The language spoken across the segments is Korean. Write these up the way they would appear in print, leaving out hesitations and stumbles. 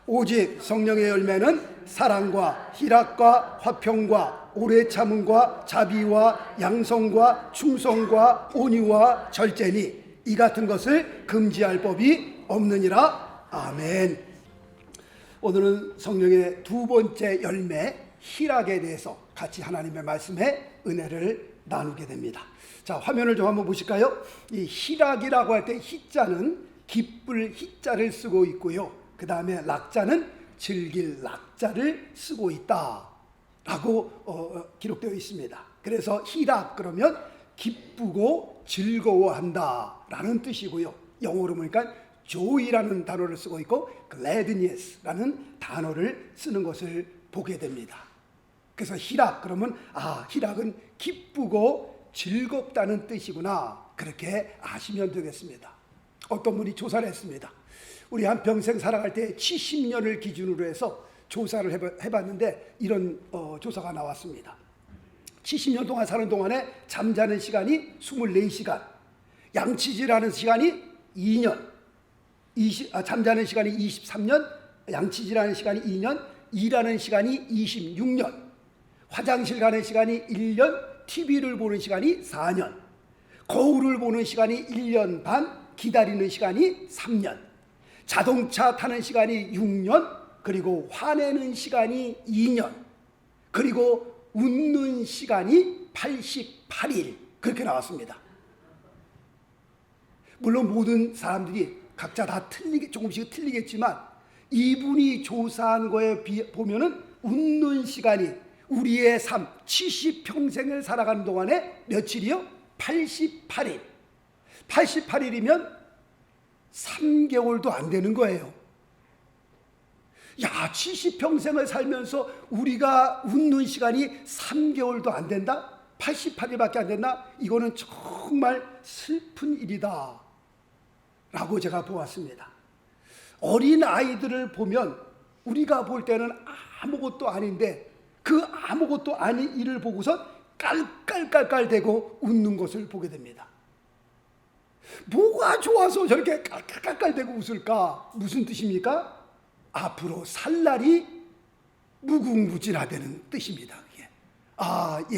오직 성령의 열매는 사랑과 희락과 화평과 오래 참음과 자비와 양성과 충성과 온유와 절제니 이 같은 것을 금지할 법이 없느니라. 아멘. 오늘은 성령의 두 번째 열매 희락에 대해서 같이 하나님의 말씀에 은혜를 나누게 됩니다. 자, 화면을 좀 한번 보실까요? 이 희락이라고 할 때 희자는 기쁠 희자를 쓰고 있고요. 그 다음에 락자는 즐길 락자를 쓰고 있다라고 기록되어 있습니다. 그래서 희락 그러면 기쁘고 즐거워한다라는 뜻이고요. 영어로 보니까 joy라는 단어를 쓰고 있고 gladness라는 단어를 쓰는 것을 보게 됩니다. 그래서 희락 그러면 희락은 기쁘고 즐겁다는 뜻이구나, 그렇게 아시면 되겠습니다. 어떤 분이 조사를 했습니다. 우리 한평생 살아갈 때 70년을 기준으로 해서 조사를 해봤는데 이런 조사가 나왔습니다. 70년 동안 사는 동안에 잠자는 시간이 24시간, 양치질하는 시간이 2년, 잠자는 시간이 23년, 양치질하는 시간이 2년, 일하는 시간이 26년, 화장실 가는 시간이 1년, TV를 보는 시간이 4년, 거울을 보는 시간이 1년 반, 기다리는 시간이 3년, 자동차 타는 시간이 6년, 그리고 화내는 시간이 2년, 그리고 웃는 시간이 88일, 그렇게 나왔습니다. 물론 모든 사람들이 각자 다 조금씩 틀리겠지만 이분이 조사한 거에 보면은 웃는 시간이 우리의 삶 70평생을 살아가는 동안에 며칠이요? 88일. 88일이면 3개월도 안 되는 거예요. 야, 70평생을 살면서 우리가 웃는 시간이 3개월도 안 된다? 88일밖에 안 된다? 이거는 정말 슬픈 일이다 라고 제가 보았습니다. 어린 아이들을 보면 우리가 볼 때는 아무것도 아닌데 그 아무것도 아닌 일을 보고서 깔깔깔깔대고 웃는 것을 보게 됩니다. 뭐가 좋아서 저렇게 깔깔깔깔대고 웃을까? 무슨 뜻입니까? 앞으로 살 날이 무궁무진하다는 뜻입니다. 그게.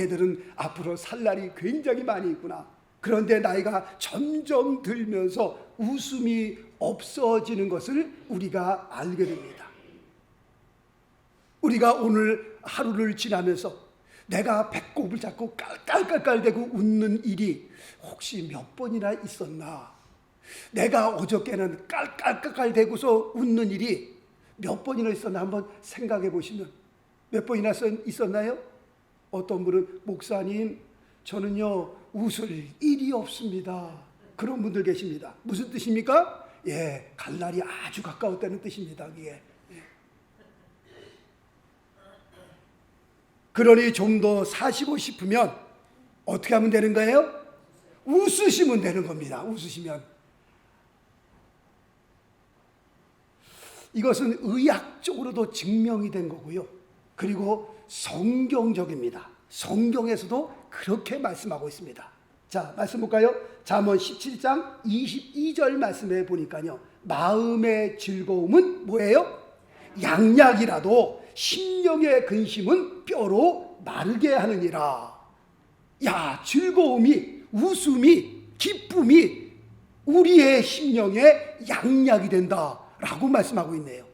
얘들은 앞으로 살 날이 굉장히 많이 있구나. 그런데 나이가 점점 들면서 웃음이 없어지는 것을 우리가 알게 됩니다. 우리가 오늘 하루를 지나면서 내가 배꼽을 잡고 깔깔깔깔대고 웃는 일이 혹시 몇 번이나 있었나? 내가 어저께는 깔깔깔깔대고서 웃는 일이 몇 번이나 있었나 한번 생각해 보시면 몇 번이나 있었나요? 어떤 분은 목사님 저는요 웃을 일이 없습니다. 그런 분들 계십니다. 무슨 뜻입니까? 예, 갈 날이 아주 가까웠다는 뜻입니다. 그게. 그러니 좀 더 사시고 싶으면 어떻게 하면 되는 거예요? 웃으시면 되는 겁니다. 웃으시면. 이것은 의학적으로도 증명이 된 거고요. 그리고 성경적입니다. 성경에서도 그렇게 말씀하고 있습니다. 자, 말씀 볼까요? 잠언 17장 22절 말씀에 보니까요. 마음의 즐거움은 뭐예요? 양약이라도 심령의 근심은 뼈로 마르게 하느니라. 야, 즐거움이, 웃음이, 기쁨이 우리의 심령의 양약이 된다라고 말씀하고 있네요.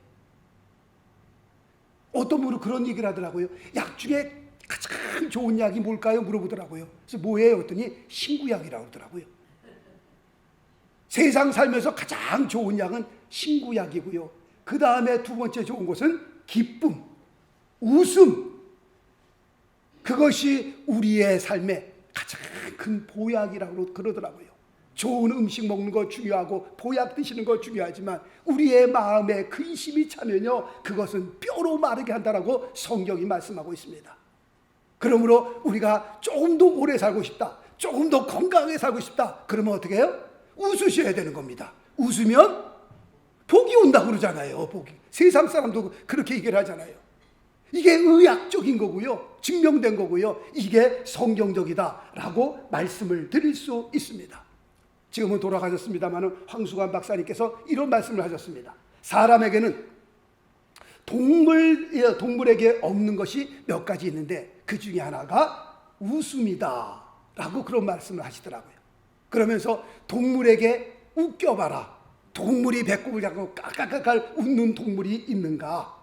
어떤 분은 그런 얘기를 하더라고요. 약 중에 가장 좋은 약이 뭘까요? 물어보더라고요. 그래서 뭐예요? 했더니 신구약이라고 하더라고요. 세상 살면서 가장 좋은 약은 신구약이고요. 그 다음에 두 번째 좋은 것은 기쁨, 웃음. 그것이 우리의 삶의 가장 큰 보약이라고 그러더라고요. 좋은 음식 먹는 거 중요하고 보약 드시는 거 중요하지만 우리의 마음에 근심이 차면요 그것은 뼈로 마르게 한다라고 성경이 말씀하고 있습니다. 그러므로 우리가 조금 더 오래 살고 싶다, 조금 더 건강하게 살고 싶다, 그러면 어떻게 해요? 웃으셔야 되는 겁니다. 웃으면 복이 온다고 그러잖아요. 복이. 세상 사람도 그렇게 얘기를 하잖아요. 이게 의학적인 거고요. 증명된 거고요. 이게 성경적이다라고 말씀을 드릴 수 있습니다. 지금은 돌아가셨습니다만 황수관 박사님께서 이런 말씀을 하셨습니다. 사람에게는 동물에게 없는 것이 몇 가지 있는데 그 중에 하나가 웃음이다 라고 그런 말씀을 하시더라고요. 그러면서 동물에게 웃겨봐라. 동물이 배꼽을 잡고 깔깔깔깔 웃는 동물이 있는가?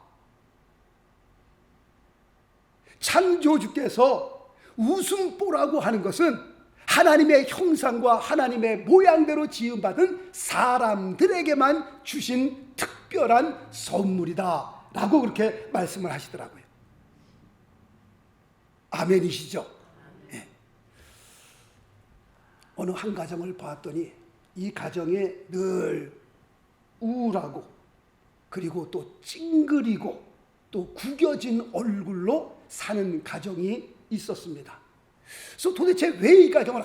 창조주께서 웃음보라고 하는 것은 하나님의 형상과 하나님의 모양대로 지음받은 사람들에게만 주신 특별한 선물이다 라고 그렇게 말씀을 하시더라고요. 아멘이시죠? 네. 어느 한 가정을 봤더니 이 가정에 늘 우울하고 그리고 또 찡그리고 또 구겨진 얼굴로 사는 가정이 있었습니다. 그래서 도대체 왜 이 가정을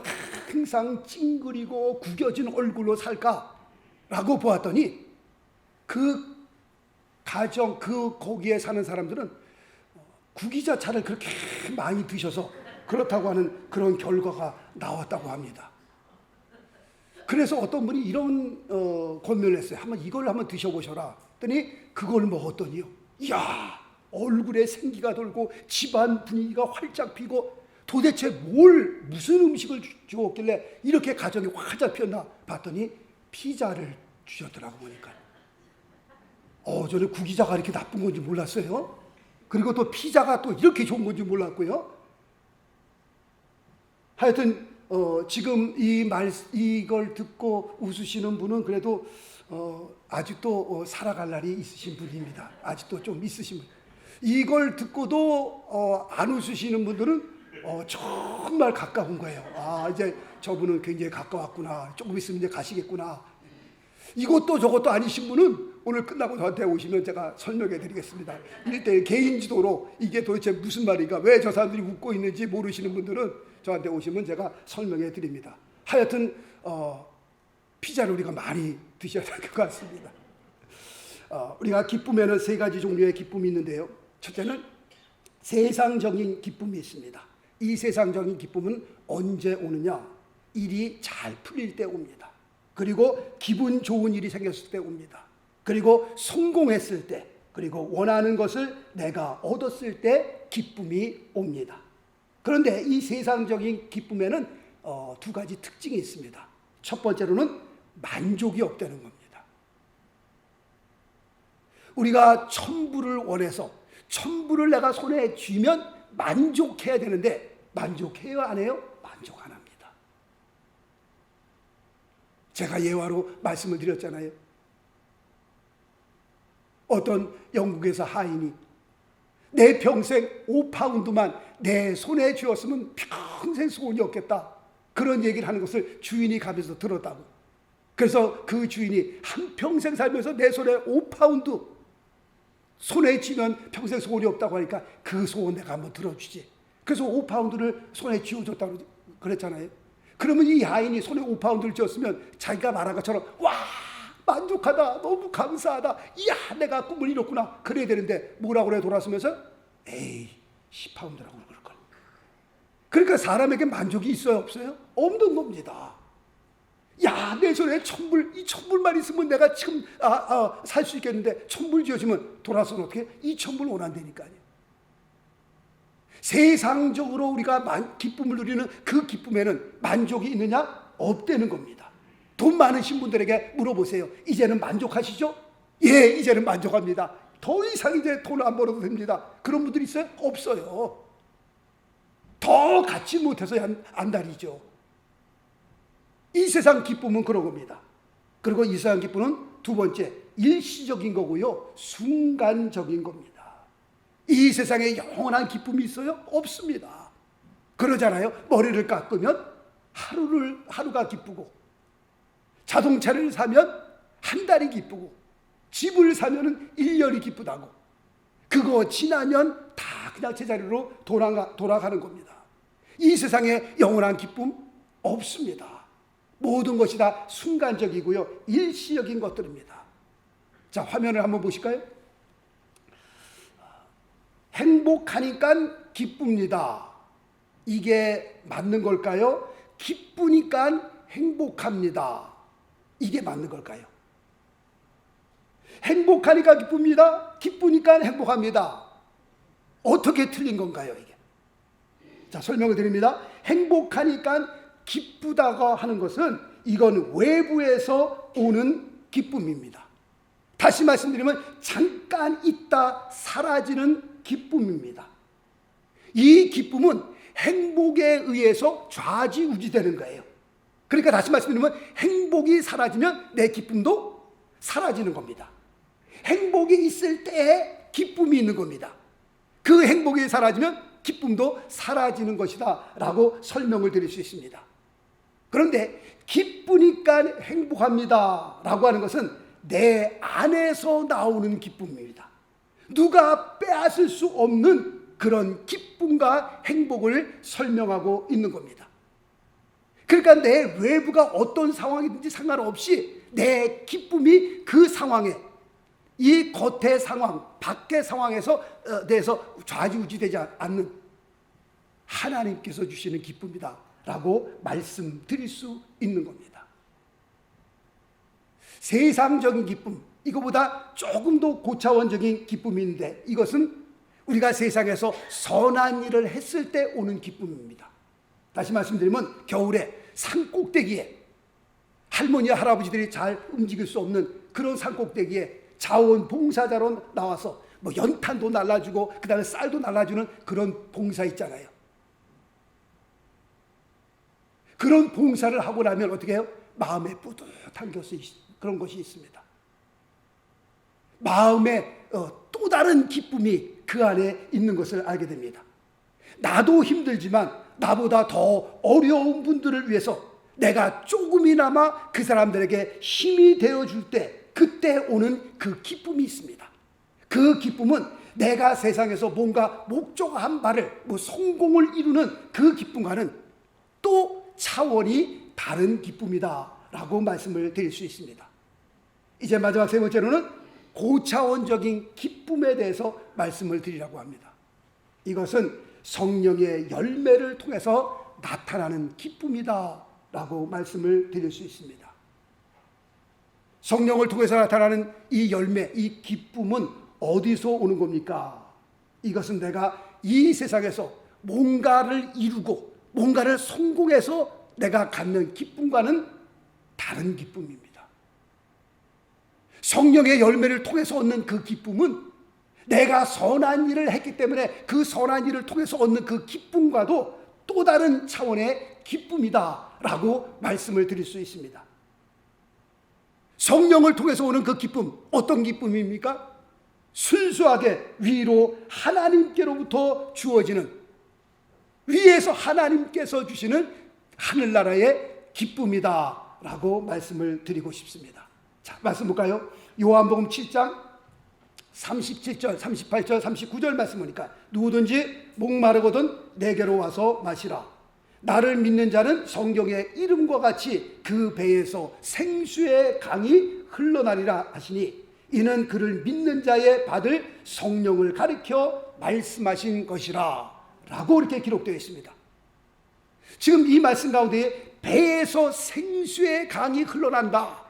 항상 찡그리고 구겨진 얼굴로 살까라고 보았더니 그 가정, 거기에 사는 사람들은 구기자차를 그렇게 많이 드셔서 그렇다고 하는 그런 결과가 나왔다고 합니다. 그래서 어떤 분이 이런 권면을 했어요. 이걸 한번 드셔보셔라. 했더니 그걸 먹었더니요, 이야, 얼굴에 생기가 돌고 집안 분위기가 활짝 피고 도대체 무슨 음식을 주었길래 이렇게 가정이 활짝 피었나 봤더니 피자를 주셨더라고 보니까. 저는 구기자가 이렇게 나쁜 건지 몰랐어요. 그리고 또 피자가 또 이렇게 좋은 건지 몰랐고요. 하여튼 지금 이걸 듣고 웃으시는 분은 그래도 아직도 살아갈 날이 있으신 분입니다. 아직도 좀 있으신 분. 이걸 듣고도 안 웃으시는 분들은 정말 가까운 거예요. 이제 저분은 굉장히 가까웠구나. 조금 있으면 이제 가시겠구나. 이것도 저것도 아니신 분은 오늘 끝나고 저한테 오시면 제가 설명해 드리겠습니다. 1대1 개인 지도로 이게 도대체 무슨 말인가, 왜 저 사람들이 웃고 있는지 모르시는 분들은 저한테 오시면 제가 설명해 드립니다. 하여튼 피자를 우리가 많이 드셔야 될 것 같습니다. 우리가 기쁨에는 세 가지 종류의 기쁨이 있는데요. 첫째는 세상적인 기쁨이 있습니다. 이 세상적인 기쁨은 언제 오느냐? 일이 잘 풀릴 때 옵니다. 그리고 기분 좋은 일이 생겼을 때 옵니다. 그리고 성공했을 때, 그리고 원하는 것을 내가 얻었을 때 기쁨이 옵니다. 그런데 이 세상적인 기쁨에는 두 가지 특징이 있습니다. 첫 번째로는 만족이 없다는 겁니다. 우리가 천부를 원해서 천부를 내가 손에 쥐면 만족해야 되는데 만족해요, 안 해요? 만족 안 합니다. 제가 예화로 말씀을 드렸잖아요. 어떤 영국에서 하인이 내 평생 5파운드만 내 손에 쥐었으면 평생 소원이 없겠다, 그런 얘기를 하는 것을 주인이 가면서 들었다고. 그래서 그 주인이 한평생 살면서 내 손에 5파운드 손에 쥐면 평생 소원이 없다고 하니까 그 소원 내가 한번 들어주지. 그래서 5파운드를 손에 쥐어줬다고 그랬잖아요. 그러면 이 하인이 손에 5파운드를 쥐었으면 자기가 말한 것처럼 와, 만족하다, 너무 감사하다, 이야, 내가 꿈을 이뤘구나, 그래야 되는데 뭐라고 그래? 돌아서면서 에이, 10파운드라고 그럴걸. 그러니까 사람에게 만족이 있어요, 없어요? 없는 겁니다. 야, 내 손에 이 천불만 있으면 내가 지금 살 수 있겠는데 천불 쥐어주면 돌아서는 어떻게? 이 천불 원한다니까요. 세상적으로 우리가 기쁨을 누리는 그 기쁨에는 만족이 있느냐? 없다는 겁니다. 돈 많으신 분들에게 물어보세요. 이제는 만족하시죠? 예, 이제는 만족합니다. 더 이상 이제 돈 안 벌어도 됩니다. 그런 분들 있어요? 없어요. 더 갖지 못해서 안달이죠. 이 세상 기쁨은 그런 겁니다. 그리고 이 세상 기쁨은 두 번째, 일시적인 거고요, 순간적인 겁니다. 이 세상에 영원한 기쁨이 있어요? 없습니다. 그러잖아요. 머리를 깎으면 하루가 기쁘고, 자동차를 사면 한 달이 기쁘고, 집을 사면 1년이 기쁘다고. 그거 지나면 다 그냥 제자리로 돌아가는 겁니다. 이 세상에 영원한 기쁨 없습니다. 모든 것이 다 순간적이고요, 일시적인 것들입니다. 자, 화면을 한번 보실까요? 행복하니까 기쁩니다. 이게 맞는 걸까요? 기쁘니까 행복합니다. 이게 맞는 걸까요? 행복하니까 기쁩니다. 기쁘니까 행복합니다. 어떻게 틀린 건가요, 이게? 자, 설명을 드립니다. 행복하니까 기쁘다고 하는 것은 이건 외부에서 오는 기쁨입니다. 다시 말씀드리면 잠깐 있다 사라지는 기쁨입니다. 이 기쁨은 행복에 의해서 좌지우지되는 거예요. 그러니까 다시 말씀드리면 행복이 사라지면 내 기쁨도 사라지는 겁니다. 행복이 있을 때에 기쁨이 있는 겁니다. 그 행복이 사라지면 기쁨도 사라지는 것이다 라고 설명을 드릴 수 있습니다. 그런데 기쁘니까 행복합니다 라고 하는 것은 내 안에서 나오는 기쁨입니다. 누가 빼앗을 수 없는 그런 기쁨과 행복을 설명하고 있는 겁니다. 그러니까 내 외부가 어떤 상황이든지 상관없이 내 기쁨이 그 상황에, 이 겉의 상황, 밖의 상황에서 대해서 좌지우지되지 않는 하나님께서 주시는 기쁨이다 라고 말씀드릴 수 있는 겁니다. 세상적인 기쁨, 이거보다 조금 더 고차원적인 기쁨인데 이것은 우리가 세상에서 선한 일을 했을 때 오는 기쁨입니다. 다시 말씀드리면 겨울에 산꼭대기에 할머니 할아버지들이 잘 움직일 수 없는 그런 산꼭대기에 자원봉사자로 나와서 뭐 연탄도 날라주고 그 다음에 쌀도 날라주는 그런 봉사 있잖아요. 그런 봉사를 하고 나면 어떻게 해요? 마음에 뿌듯한 그런 것이 있습니다. 마음에 또 다른 기쁨이 그 안에 있는 것을 알게 됩니다. 나도 힘들지만 나보다 더 어려운 분들을 위해서 내가 조금이나마 그 사람들에게 힘이 되어줄 때 그때 오는 그 기쁨이 있습니다. 그 기쁨은 내가 세상에서 뭔가 목적한 바를 성공을 이루는 그 기쁨과는 또 차원이 다른 기쁨이다 라고 말씀을 드릴 수 있습니다. 이제 마지막 세 번째로는 고차원적인 기쁨에 대해서 말씀을 드리려고 합니다. 이것은 성령의 열매를 통해서 나타나는 기쁨이다 라고 말씀을 드릴 수 있습니다. 성령을 통해서 나타나는 이 열매, 이 기쁨은 어디서 오는 겁니까? 이것은 내가 이 세상에서 뭔가를 이루고 뭔가를 성공해서 내가 갖는 기쁨과는 다른 기쁨입니다. 성령의 열매를 통해서 얻는 그 기쁨은 내가 선한 일을 했기 때문에 그 선한 일을 통해서 얻는 그 기쁨과도 또 다른 차원의 기쁨이다 라고 말씀을 드릴 수 있습니다. 성령을 통해서 오는 그 기쁨, 어떤 기쁨입니까? 순수하게 위로 하나님께로부터 주어지는, 위에서 하나님께서 주시는 하늘나라의 기쁨이다 라고 말씀을 드리고 싶습니다. 자, 말씀 볼까요? 요한복음 7장 37절, 38절, 39절 말씀 보니까 누구든지 목마르거든 내게로 와서 마시라. 나를 믿는 자는 성경의 이름과 같이 그 배에서 생수의 강이 흘러나리라 하시니 이는 그를 믿는 자의 받을 성령을 가리켜 말씀하신 것이라 라고 이렇게 기록되어 있습니다. 지금 이 말씀 가운데 배에서 생수의 강이 흘러난다.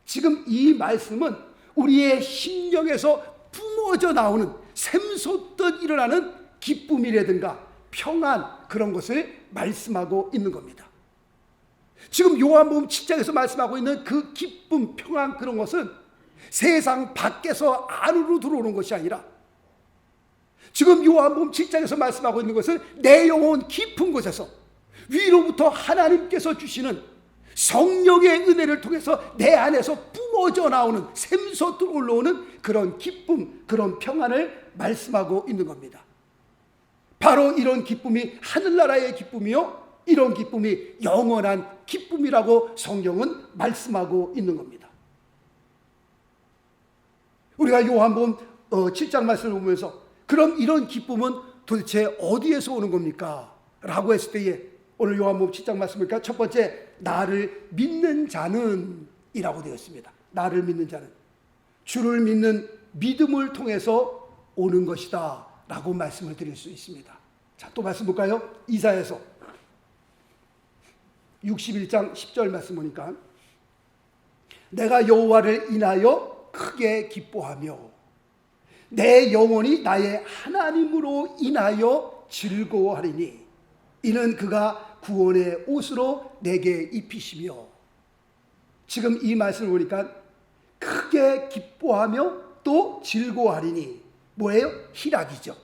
지금 이 말씀은 우리의 심령에서 뿜어져 나오는 샘솟듯 일어나는 기쁨이라든가 평안, 그런 것을 말씀하고 있는 겁니다. 지금 요한복음 7장에서 말씀하고 있는 그 기쁨, 평안, 그런 것은 세상 밖에서 안으로 들어오는 것이 아니라 지금 요한복음 7장에서 말씀하고 있는 것은 내 영혼 깊은 곳에서 위로부터 하나님께서 주시는 성령의 은혜를 통해서 내 안에서 뿜어져 나오는, 샘솟듯 올라오는 그런 기쁨, 그런 평안을 말씀하고 있는 겁니다. 바로 이런 기쁨이 하늘나라의 기쁨이요, 이런 기쁨이 영원한 기쁨이라고 성경은 말씀하고 있는 겁니다. 우리가 요한복음 7장 말씀을 보면서 그럼 이런 기쁨은 도대체 어디에서 오는 겁니까? 라고 했을 때에 오늘 요한복음 7장 말씀이니까 첫 번째, 나를 믿는 자는 이라고 되어 있습니다. 나를 믿는 자는, 주를 믿는 믿음을 통해서 오는 것이다 라고 말씀을 드릴 수 있습니다. 자, 또 말씀 볼까요? 이사야서 61장 10절 말씀 보니까 내가 여호와를 인하여 크게 기뻐하며 내 영혼이 나의 하나님으로 인하여 즐거워하리니 이는 그가 구원의 옷으로 내게 입히시며. 지금 이 말씀을 보니까 크게 기뻐하며 또 즐거워하리니 뭐예요? 희락이죠.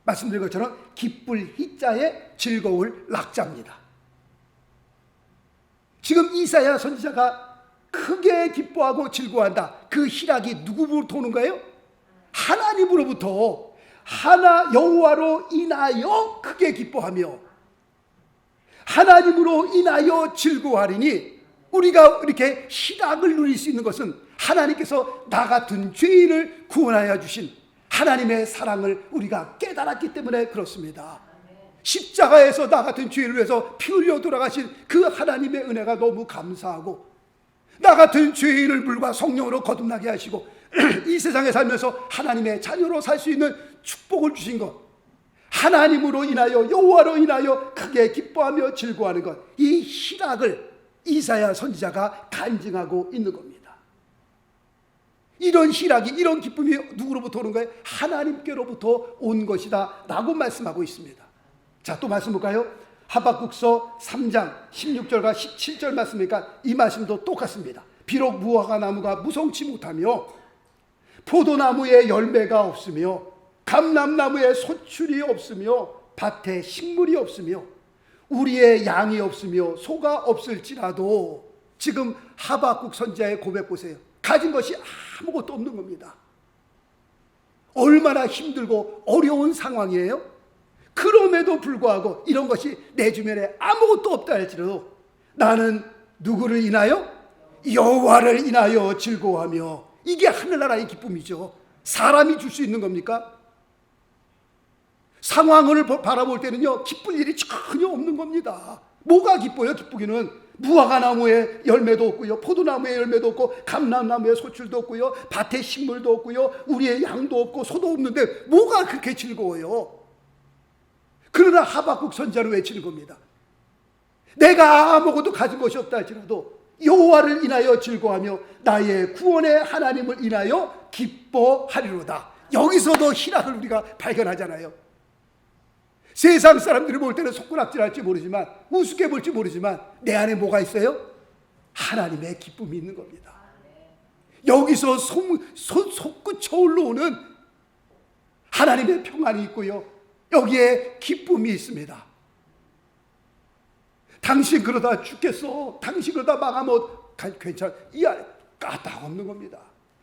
말씀드린 것처럼 기쁠 희자에 즐거울 락자입니다. 지금 이사야 선지자가 크게 기뻐하고 즐거워한다. 그 희락이 누구로부터 오는 거예요? 하나님으로부터. 여호와로 인하여 크게 기뻐하며 하나님으로 인하여 즐거워하리니, 우리가 이렇게 희락을 누릴 수 있는 것은 하나님께서 나 같은 죄인을 구원하여 주신 하나님의 사랑을 우리가 깨달았기 때문에 그렇습니다. 십자가에서 나 같은 죄인을 위해서 피 흘려 돌아가신 그 하나님의 은혜가 너무 감사하고, 나 같은 죄인을 물과 성령으로 거듭나게 하시고 이 세상에 살면서 하나님의 자녀로 살 수 있는 축복을 주신 것, 하나님으로 인하여 여호와로 인하여 크게 기뻐하며 즐거워하는 것, 이 희락을 이사야 선지자가 간증하고 있는 겁니다. 이런 희락이, 이런 기쁨이 누구로부터 오는 거예요? 하나님께로부터 온 것이다 라고 말씀하고 있습니다. 자, 또 말씀 볼까요? 하박국서 3장 16절과 17절 말씀이니까 이 말씀도 똑같습니다. 비록 무화과 나무가 무성치 못하며 포도나무에 열매가 없으며 감람나무에 소출이 없으며 밭에 식물이 없으며 우리의 양이 없으며 소가 없을지라도, 지금 하박국 선지자의 고백 보세요. 가진 것이 아무것도 없는 겁니다. 얼마나 힘들고 어려운 상황이에요. 그럼에도 불구하고 이런 것이 내 주변에 아무것도 없다 할지라도 나는 누구를 인하여? 여호와를 인하여 즐거워하며. 이게 하늘나라의 기쁨이죠. 사람이 줄 수 있는 겁니까? 상황을 바라볼 때는요, 기쁠 일이 전혀 없는 겁니다. 뭐가 기뻐요? 기쁘기는 무화과 나무에 열매도 없고요, 포도나무에 열매도 없고, 감람나무에 소출도 없고요, 밭에 식물도 없고요, 우리의 양도 없고 소도 없는데 뭐가 그렇게 즐거워요? 그러나 하박국 선지자는 외치는 겁니다. 내가 아무것도 가진 것이 없다 할지라도 여호와를 인하여 즐거워하며 나의 구원의 하나님을 인하여 기뻐하리로다. 여기서도 희락을 우리가 발견하잖아요. 세상 사람들이 볼 때는 손가락질할지 모르지만, 우습게 볼지 모르지만 내 안에 뭐가 있어요? 하나님의 기쁨이 있는 겁니다. 여기서 솟구쳐 올라오는 하나님의 평안이 있고요, 여기에 기쁨이 있습니다. 당신 그러다 죽겠어, 당신 그러다 망하면 괜찮아, 이 안에 까닭없는 겁니다.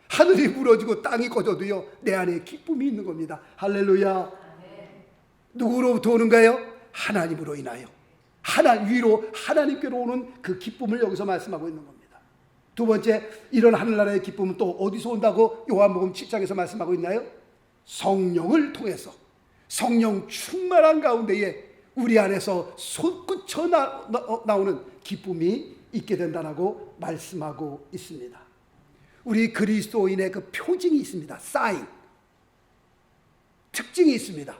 하늘이 무너지고 땅이 꺼져도요, 내 안에 기쁨이 있는 겁니다. 할렐루야. 누구로부터 오는가요? 하나님으로 인하여. 위로 하나님께로 오는 그 기쁨을 여기서 말씀하고 있는 겁니다. 두 번째, 이런 하늘나라의 기쁨은 또 어디서 온다고 요한복음 7장에서 말씀하고 있나요? 성령을 통해서, 성령 충만한 가운데에 우리 안에서 솟구쳐 나오는 기쁨이 있게 된다라고 말씀하고 있습니다. 우리 그리스도인의 그 표징이 있습니다. 사인, 특징이 있습니다.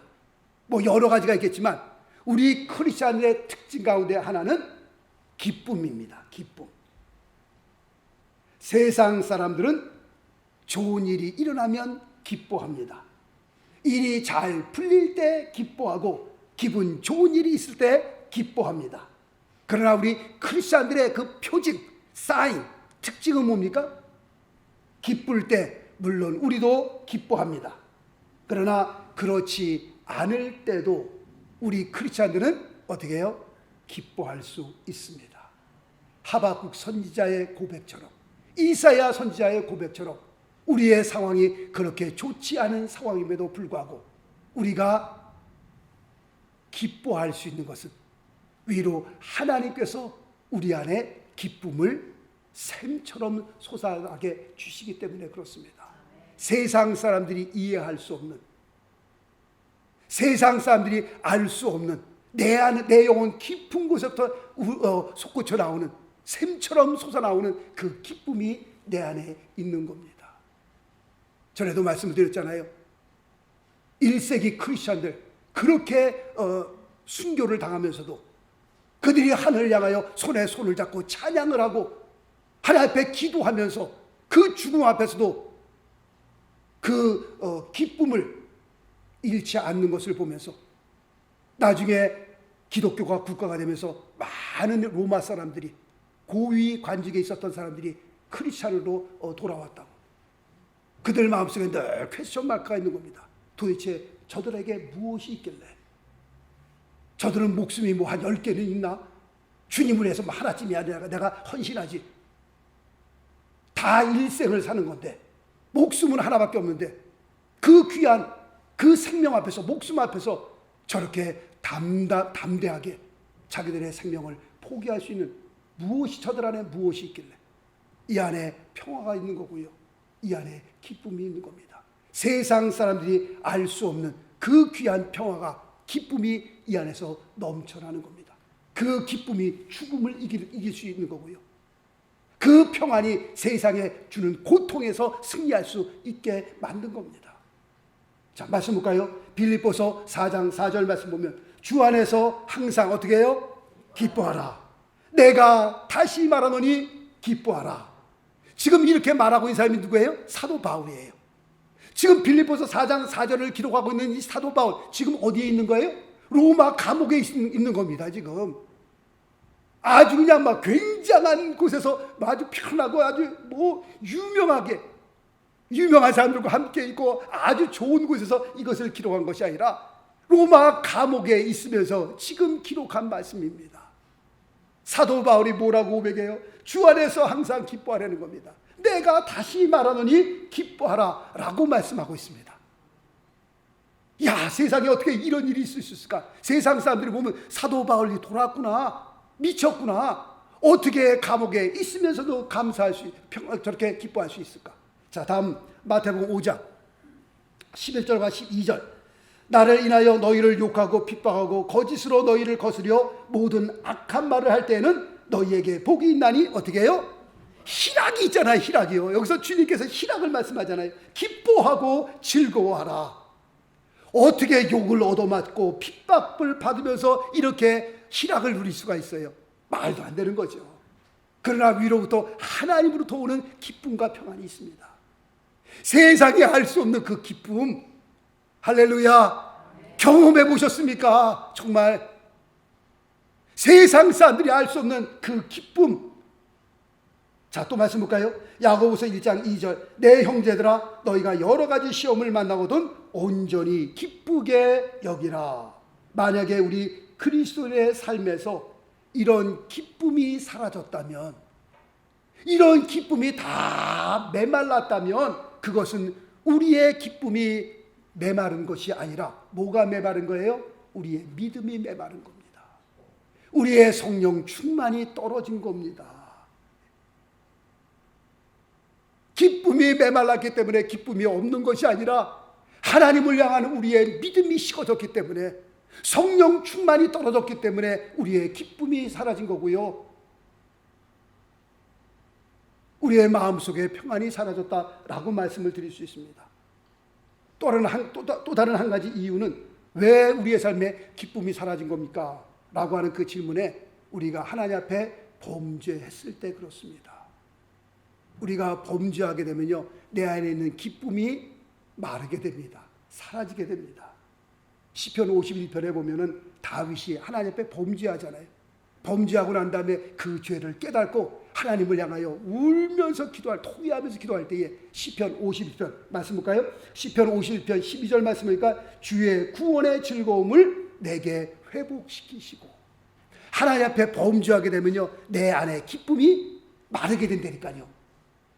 뭐 여러 가지가 있겠지만 우리 크리스찬의 특징 가운데 하나는 기쁨입니다. 기쁨. 세상 사람들은 좋은 일이 일어나면 기뻐합니다. 일이 잘 풀릴 때 기뻐하고 기분 좋은 일이 있을 때 기뻐합니다. 그러나 우리 크리스찬들의 그 표징, 사인, 특징은 뭡니까? 기쁠 때 물론 우리도 기뻐합니다. 그러나 그렇지 않을 때도 우리 크리스찬들은 어떻게 해요? 기뻐할 수 있습니다. 하박국 선지자의 고백처럼, 이사야 선지자의 고백처럼 우리의 상황이 그렇게 좋지 않은 상황임에도 불구하고 우리가 기뻐할 수 있는 것은 위로 하나님께서 우리 안에 기쁨을 샘처럼 솟아나게 주시기 때문에 그렇습니다. 세상 사람들이 이해할 수 없는, 세상 사람들이 알 수 없는 내 영혼 깊은 곳에부터 솟구쳐 나오는, 샘처럼 솟아나오는 그 기쁨이 내 안에 있는 겁니다. 전에도 말씀을 드렸잖아요. 1세기 크리스천들 그렇게 순교를 당하면서도 그들이 하늘을 향하여 손에 손을 잡고 찬양을 하고 하나님 앞에 기도하면서 그 죽음 앞에서도 기쁨을 잃지 않는 것을 보면서 나중에 기독교가 국가가 되면서 많은 로마 사람들이, 고위 관직에 있었던 사람들이 크리스찬으로 돌아왔다고. 그들 마음속에 늘 퀘스천 마크가 있는 겁니다. 도대체 저들에게 무엇이 있길래? 저들은 목숨이 뭐 한 10개는 있나? 주님을 위해서 뭐 하나쯤이 아니라 내가 헌신하지. 다 일생을 사는 건데 목숨은 하나밖에 없는데 그 귀한 그 생명 앞에서, 목숨 앞에서 저렇게 담대하게 자기들의 생명을 포기할 수 있는 무엇이, 저들 안에 무엇이 있길래? 이 안에 평화가 있는 거고요, 이 안에 기쁨이 있는 겁니다. 세상 사람들이 알 수 없는 그 귀한 평화가, 기쁨이 이 안에서 넘쳐나는 겁니다. 그 기쁨이 죽음을 이길 수 있는 거고요, 그 평안이 세상에 주는 고통에서 승리할 수 있게 만든 겁니다. 자, 말씀 볼까요? 빌립보서 4장 4절 말씀 보면 주 안에서 항상 어떻게 해요? 기뻐하라. 내가 다시 말하노니 기뻐하라. 지금 이렇게 말하고 있는 사람이 누구예요? 사도 바울이에요. 지금 빌립보서 4장 4절을 기록하고 있는 이 사도 바울, 지금 어디에 있는 거예요? 로마 감옥에 있는 겁니다. 지금 아주 그냥 막 굉장한 곳에서 아주 편하고 아주 뭐 유명한 사람들과 함께 있고 아주 좋은 곳에서 이것을 기록한 것이 아니라 로마 감옥에 있으면서 지금 기록한 말씀입니다. 사도 바울이 뭐라고 고백해요? 주 안에서 항상 기뻐하라는 겁니다. 내가 다시 말하노니 기뻐하라 라고 말씀하고 있습니다. 야, 세상에 어떻게 이런 일이 있을 수 있을까? 세상 사람들이 보면 사도 바울이 돌아왔구나, 미쳤구나, 어떻게 감옥에 있으면서도 저렇게 기뻐할 수 있을까? 자, 다음 마태복음 5장 11절과 12절. 나를 인하여 너희를 욕하고 핍박하고 거짓으로 너희를 거스려 모든 악한 말을 할 때에는 너희에게 복이 있나니 어떻게 해요? 희락이 있잖아요. 희락이요. 여기서 주님께서 희락을 말씀하잖아요. 기뻐하고 즐거워하라. 어떻게 욕을 얻어맞고 핍박을 받으면서 이렇게 희락을 누릴 수가 있어요? 말도 안 되는 거죠. 그러나 위로부터 하나님으로부터 오는 기쁨과 평안이 있습니다. 세상에 알 수 없는 그 기쁨, 할렐루야, 경험해 보셨습니까? 정말 세상 사람들이 알 수 없는 그 기쁨. 자, 또 말씀 볼까요? 야고보서 1장 2절. 내 형제들아, 너희가 여러 가지 시험을 만나거든 온전히 기쁘게 여기라. 만약에 우리 그리스도의 삶에서 이런 기쁨이 사라졌다면, 이런 기쁨이 다 메말랐다면 그것은 우리의 기쁨이 메마른 것이 아니라 뭐가 메마른 거예요? 우리의 믿음이 메마른 겁니다. 우리의 성령 충만이 떨어진 겁니다. 기쁨이 메말랐기 때문에 기쁨이 없는 것이 아니라 하나님을 향한 우리의 믿음이 식어졌기 때문에, 성령 충만이 떨어졌기 때문에 우리의 기쁨이 사라진 거고요, 우리의 마음속에 평안이 사라졌다라고 말씀을 드릴 수 있습니다. 또 다른 한 가지 이유는 왜 우리의 삶에 기쁨이 사라진 겁니까? 라고 하는 그 질문에 우리가 하나님 앞에 범죄했을 때 그렇습니다. 우리가 범죄하게 되면요, 내 안에 있는 기쁨이 마르게 됩니다. 사라지게 됩니다. 시편 51편에 보면은 다윗이 하나님 앞에 범죄하잖아요. 범죄하고 난 다음에 그 죄를 깨닫고 하나님을 향하여 울면서 토의하면서 기도할 때에 시편 51편 말씀 볼까요? 시편 51편 12절 말씀이니까 주의 구원의 즐거움을 내게 회복시키시고. 하나님 앞에 범죄하게 되면요, 내 안에 기쁨이 마르게 된다니까요.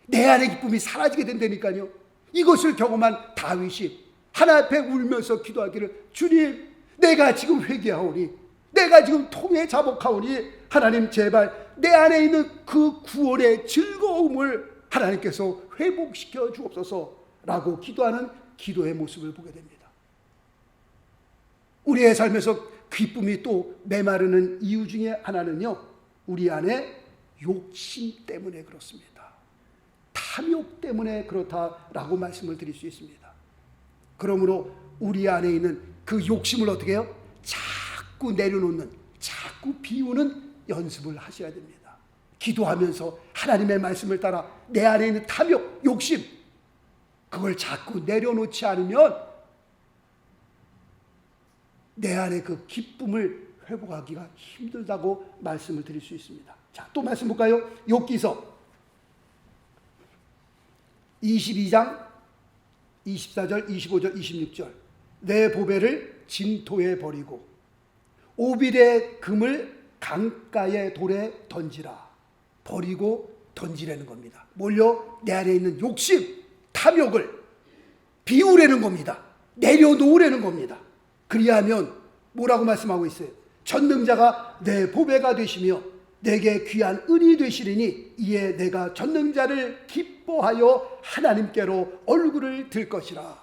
내 안에 기쁨이 사라지게 된다니까요. 이것을 경험한 다윗이 하나님 앞에 울면서 기도하기를, 주님, 내가 지금 회개하오니, 내가 지금 통에 자복하오니 하나님 제발 내 안에 있는 그 구원의 즐거움을 하나님께서 회복시켜 주옵소서라고 기도하는 기도의 모습을 보게 됩니다. 우리의 삶에서 기쁨이 또 메마르는 이유 중에 하나는요, 우리 안에 욕심 때문에 그렇습니다. 탐욕 때문에 그렇다라고 말씀을 드릴 수 있습니다. 그러므로 우리 안에 있는 그 욕심을 어떻게 해요? 자꾸 내려놓는, 자꾸 비우는 연습을 하셔야 됩니다. 기도하면서 하나님의 말씀을 따라 내 안에 있는 탐욕, 욕심, 그걸 자꾸 내려놓지 않으면 내 안에 그 기쁨을 회복하기가 힘들다고 말씀을 드릴 수 있습니다. 자, 또 말씀 볼까요? 욥기서 22장 24절, 25절, 26절. 내 보배를 진토에 버리고 오빌의 금을 강가의 돌에 던지라. 버리고 던지라는 겁니다. 뭘요? 내 안에 있는 욕심, 탐욕을 비우려는 겁니다. 내려놓으려는 겁니다. 그리하면 뭐라고 말씀하고 있어요? 전능자가 내 보배가 되시며 내게 귀한 은이 되시리니 이에 내가 전능자를 기뻐하여 하나님께로 얼굴을 들 것이라.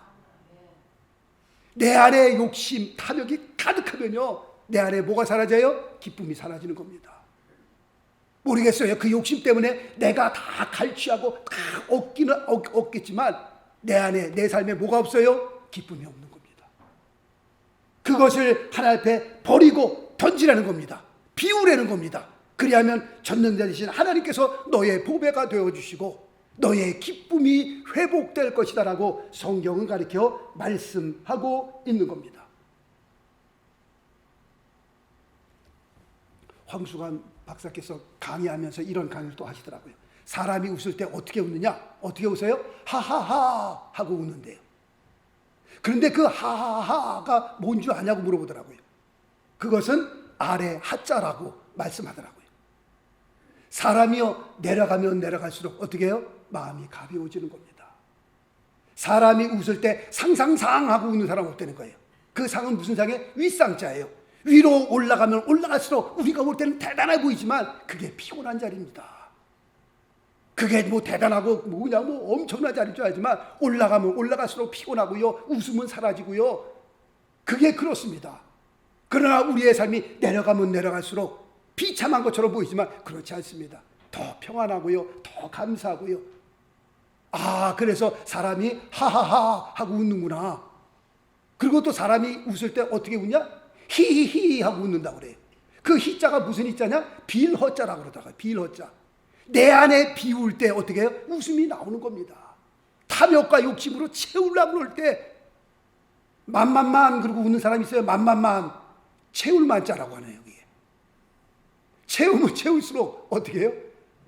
내 안에 욕심, 탐욕이 가득하면요, 내 안에 뭐가 사라져요? 기쁨이 사라지는 겁니다. 모르겠어요. 그 욕심 때문에 내가 다 갈취하고 다 얻겠지만 내 안에, 내 삶에 뭐가 없어요? 기쁨이 없는 겁니다. 그것을 하나님 앞에 버리고 던지라는 겁니다. 비우라는 겁니다. 그리하면 전능자 되신 하나님께서 너의 보배가 되어주시고 너의 기쁨이 회복될 것이다 라고 성경은 가르쳐 말씀하고 있는 겁니다. 황수관 박사께서 강의하면서 이런 강의를 또 하시더라고요. 사람이 웃을 때 어떻게 웃느냐? 어떻게 웃어요? 하하하 하고 웃는데요. 그런데 그 하하하가 뭔 줄 아냐고 물어보더라고요. 그것은 아래 하자라고 말씀하더라고요. 사람이요, 내려가면 내려갈수록 어떻게 해요? 마음이 가벼워지는 겁니다. 사람이 웃을 때 상상상 하고 웃는 사람 없다는 거예요. 그 상은 무슨 상이에요? 윗상자예요. 위로 올라가면 올라갈수록 우리가 볼 때는 대단해 보이지만 그게 피곤한 자리입니다. 그게 뭐 대단하고 그냥 뭐 엄청난 자리인 줄 알지만 올라가면 올라갈수록 피곤하고요, 웃음은 사라지고요. 그게 그렇습니다. 그러나 우리의 삶이 내려가면 내려갈수록 비참한 것처럼 보이지만 그렇지 않습니다. 더 평안하고요, 더 감사하고요. 아, 그래서 사람이 하하하 하고 웃는구나. 그리고 또 사람이 웃을 때 어떻게 웃냐? 히히히 하고 웃는다고 그래요. 그 히자가 무슨 히자냐? 빌허자라고 그러다가 빌허자. 내 안에 비울 때 어떻게 해요? 웃음이 나오는 겁니다. 탐욕과 욕심으로 채우려고 그럴 때 만만만 그러고 웃는 사람이 있어요. 만만만. 채울 만자라고 하네요. 여기에. 채우면 채울수록 어떻게 해요?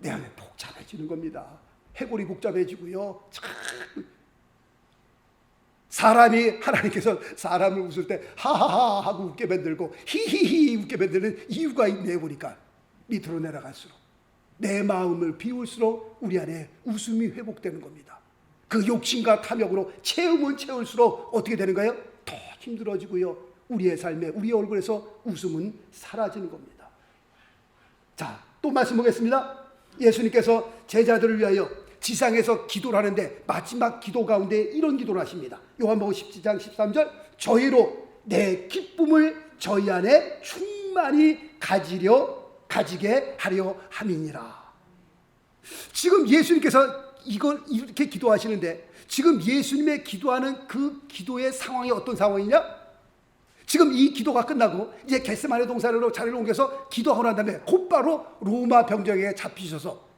내 안에 복잡해지는 겁니다. 해골이 복잡해지고요. 참 사람이, 하나님께서 사람을 웃을 때 하하하 하고 웃게 만들고 히히히 웃게 만드는 이유가 있네 보니까 밑으로 내려갈수록 내 마음을 비울수록 우리 안에 웃음이 회복되는 겁니다. 그 욕심과 탐욕으로 채우면 채울수록 어떻게 되는가요? 더 힘들어지고요. 우리의 삶에, 우리의 얼굴에서 웃음은 사라지는 겁니다. 자, 또 말씀 보겠습니다. 예수님께서 제자들을 위하여 지상에서 기도를 하는데 마지막 기도 가운데 이런 기도를 하십니다. 요한복음 17장 13절, 저희로 내 기쁨을 저희 안에 충만히 가지게 하려 함이니라. 지금 예수님께서 이걸 이렇게 기도하시는데 지금 예수님의 기도하는 그 기도의 상황이 어떤 상황이냐? 지금 이 기도가 끝나고 이제 겟세마네 동산으로 자리를 옮겨서 기도하고 난 다음에 곧바로 로마 병정에 잡히셔서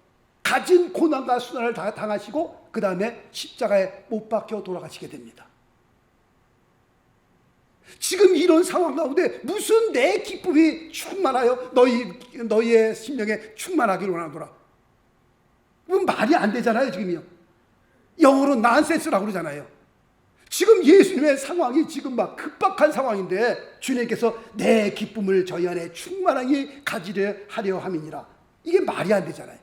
가진 고난과 수난을 다 당하시고 그 다음에 십자가에 못 박혀 돌아가시게 됩니다. 지금 이런 상황 가운데 무슨 내 기쁨이 충만하여 너희의 심령에 충만하기를 원하노라. 그건 말이 안 되잖아요. 지금요. 영어로 난센스라고 그러잖아요. 지금 예수님의 상황이 지금 막 급박한 상황인데 주님께서 내 기쁨을 저희 안에 충만하게 가지려 하려 함이니라. 이게 말이 안 되잖아요.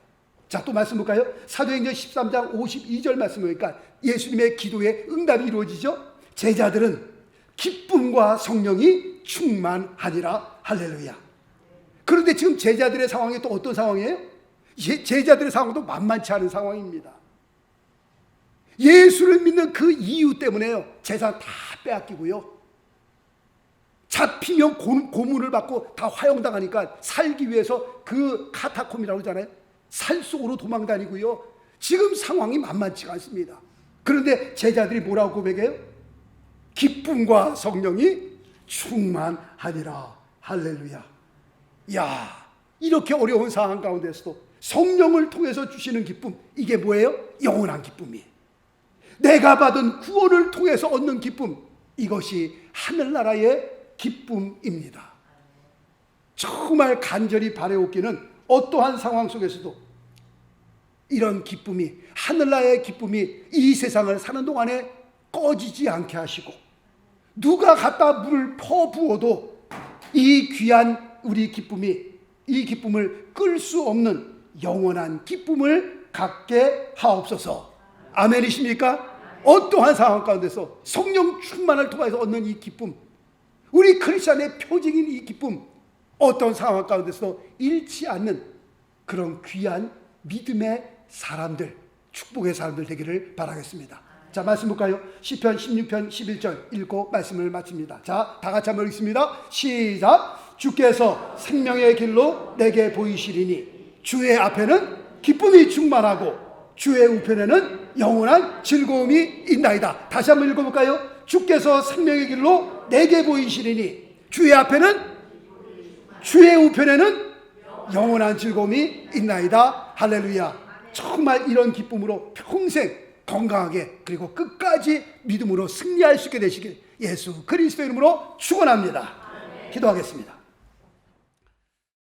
자, 또 말씀 볼까요? 사도행전 13장 52절 말씀 보니까 예수님의 기도에 응답이 이루어지죠. 제자들은 기쁨과 성령이 충만하니라. 할렐루야. 그런데 지금 제자들의 상황이 또 어떤 상황이에요? 제자들의 상황도 만만치 않은 상황입니다. 예수를 믿는 그 이유 때문에요, 재산 다 빼앗기고요, 잡히면 고문을 받고 다 화형당하니까 살기 위해서 그 카타콤이라고 하잖아요. 산속으로 도망다니고요. 지금 상황이 만만치가 않습니다. 그런데 제자들이 뭐라고 고백해요? 기쁨과 성령이 충만하니라. 할렐루야. 야, 이렇게 어려운 상황 가운데서도 성령을 통해서 주시는 기쁨, 이게 뭐예요? 영원한 기쁨이에요. 내가 받은 구원을 통해서 얻는 기쁨, 이것이 하늘나라의 기쁨입니다. 정말 간절히 바라옵기는 어떠한 상황 속에서도 이런 기쁨이, 하늘나라의 기쁨이 이 세상을 사는 동안에 꺼지지 않게 하시고, 누가 갖다 물을 퍼부어도 이 귀한 우리 기쁨이, 이 기쁨을 끌 수 없는 영원한 기쁨을 갖게 하옵소서. 아멘이십니까? 어떠한 상황 가운데서 성령 충만을 통해서 얻는 이 기쁨, 우리 크리스찬의 표징인 이 기쁨, 어떤 상황 가운데서 잃지 않는 그런 귀한 믿음의 사람들, 축복의 사람들 되기를 바라겠습니다. 자, 말씀 볼까요? 시편 16편 11절 읽고 말씀을 마칩니다. 자, 다 같이 한번 읽습니다. 시작. 주께서 생명의 길로 내게 보이시리니 주의 앞에는 기쁨이 충만하고 주의 우편에는 영원한 즐거움이 있나이다. 다시 한번 읽어볼까요? 주께서 생명의 길로 내게 보이시리니 주의 앞에는, 주의 우편에는 영원한 즐거움이 있나이다. 할렐루야. 정말 이런 기쁨으로 평생 건강하게, 그리고 끝까지 믿음으로 승리할 수 있게 되시길 예수 그리스도 이름으로 축원합니다. 기도하겠습니다.